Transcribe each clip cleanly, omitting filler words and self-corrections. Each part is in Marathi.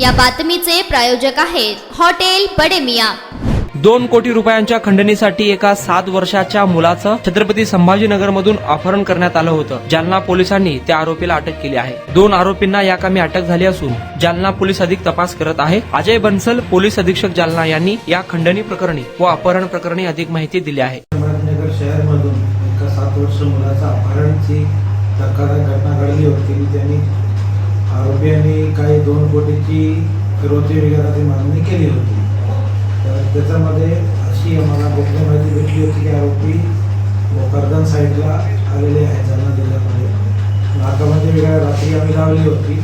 या बातमीचे प्रायोजक आहेत हॉटेल बडे मियां। 2 कोटी रुपयांच्या खंडणीसाठी एका 7 वर्षाच्या मुलाचं छत्रपती संभाजीनगरमधून अपहरण करण्यात आलं होतं। जालना पोलिसांनी त्या आरोपीला अटक केली आहे। 2 आरोपींना या कामी अटक झाली असून जालना पोलीस अधिक तपास करत आहे। अजय बन्सल पोलीस अधीक्षक जालना यांनी या खंडणी प्रकरणी व अपहरण प्रकरणी अधिक माहिती दिली आहे। संभाजीनगर शहरमधून एका 7 वर्ष मुलाचा अपहरणची धक्कादायक घटना घडली होती। त्यांनी आरोपींनी काही 2 कोटीची फिरौती वगैरे मागणी केली होती। तर त्याच्यामध्ये अशी आम्हाला गोपनीय माहिती भेटली होती की आरोपी भोकरदन साईडला आलेले आहेत जालना जिल्ह्यामध्ये। नाकामध्ये वेगळ्या रात्री आम्ही लावली होती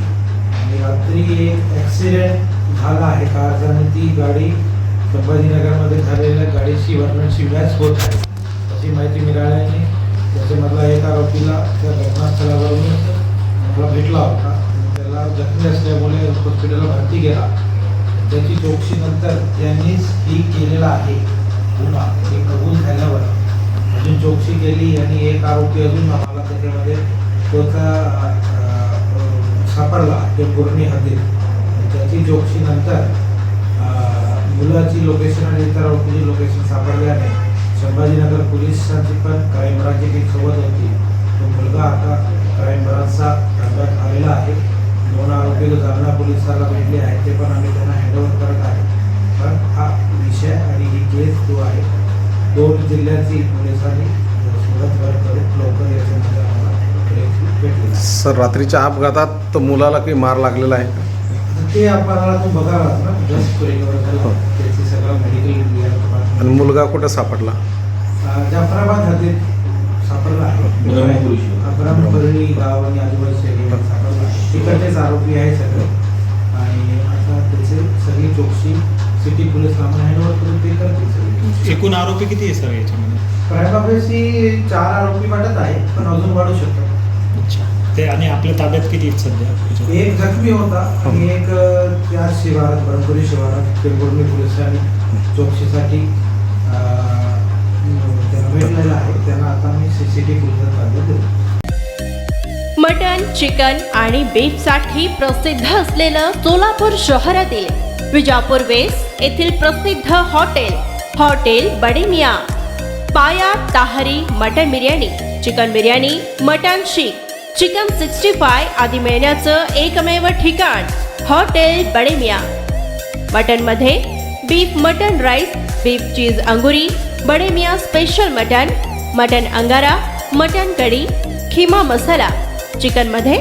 आणि रात्री एक ॲक्सिडेंट झाला आहे कारचा आणि ती गाडी संभाजीनगरमध्ये झालेल्या गाडीशी वर्णनशी मॅच होत आहे अशी माहिती मिळाल्याने त्याच्यामधला एक आरोपीला त्या घटनास्थळावरून मला भेटला होता। त्याला जखमी असल्यामुळे हॉस्पिटलला भरती केला। त्याची चौकशीनंतर त्यांनीच ही केलेला आहे गुन्हा हे कबूल झाल्यावर अजून चौकशी केली आणि एक आरोपी अजून आम्हाला त्याच्यामध्ये तोचा सापडला ते पूर्णी हद्दीत। त्याची चौकशीनंतर मुलाची लोकेशन आणि इतर आरोपीची लोकेशन सापडल्याने संभाजीनगर पोलिसांची पण क्राईम ब्रांचची एक सोबत होती। तो मुलगा आता क्राईम ब्रांचचा ताब्यात आलेला आहे। 2 आरोपी जालना पोलिसाला भेटले आहेत ते पण आम्ही त्यांना हँडओव्हर करत आहे। पण हा विषय आणि ही केस जो आहे 2 जिल्ह्याची पोलिसांनी सोबत करून लवकर याच्यामध्ये आम्हाला भेटले। सर, रात्रीच्या अपघातात मुलाला काही मार लागलेला आहे का? ते आपल्याला तो बघावा ना जस्ट रिकवर झाला त्याची सगळं मेडिकल आणि मुलगा कुठे सापडला? जाफराबाद हद्दीत सापडला आहे। ब्रह्मपुरी गाव आणि आजूबाजूचे सापडला आहे। तिकडचेच आरोपी आहे सगळे आणि आता त्याचे सगळी चौकशी सिटी पोलीस आम्हाला हँडओव्हर करून ते करतील सगळे। एकूण आरोपी किती आहे सर याच्यामध्ये? प्रायमाफेसी 4 आरोपी वाटत आहे पण अजून वाढू शकतात। अच्छा, ते आणि आपल्या ताब्यात किती आहेत सध्या? एक जखमी होता आणि एक त्या शिवारात ब्रह्मपुरी शिवारात पेरगोडणी पोलिसांनी चौकशीसाठी त्यांना भेटलेला आहे। त्यांना आता आम्ही सीसीटीव्ही पोलिसात ताब्यात देऊ। मटन, चिकन आणि बीफ साठी प्रसिद्ध असलेलं सोलापूर शहरातील विजापूर वेस्ट येथील प्रसिद्ध हॉटेल बडे मियां। पाया ताहरी mutton biryani, chicken biryani, mutton शीख, चिकन 65 आदी मिळण्याचं एकमेव ठिकाण हॉटेल बडे मियां। मटन मध्ये beef mutton rice, beef cheese अंगुरी, बडे मियां स्पेशल मटन अंगारा, मटन कढी, खिमा मसाला। चिकन मध्ये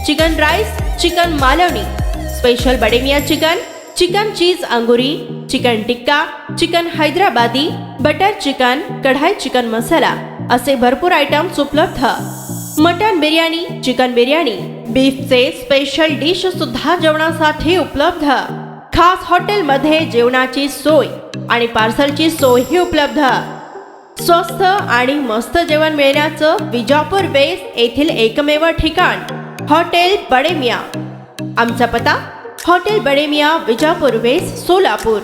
chicken rice, chicken Malvani, special Bade Miyan chicken cheese अंगुरी, chicken tikka, chicken Hyderabadi, butter chicken, kadai chicken masala असे भरपूर आयटम्स उपलब्ध। मटन बिर्याणी, चिकन बिर्याणी, बीफचे स्पेशल डिश सुद्धा जेवणासाठी उपलब्ध। खास हॉटेलमध्ये जेवणाची सोय आणि पार्सलची सोयही उपलब्ध। स्वस्त आणि मस्त जेवण मिळण्याचं विजापूर वेस्ट येथील एकमेव ठिकाण हॉटेल बडे मियां। आमचा पत्ता हॉटेल बडे मियां, विजापूर वेस्ट, सोलापूर।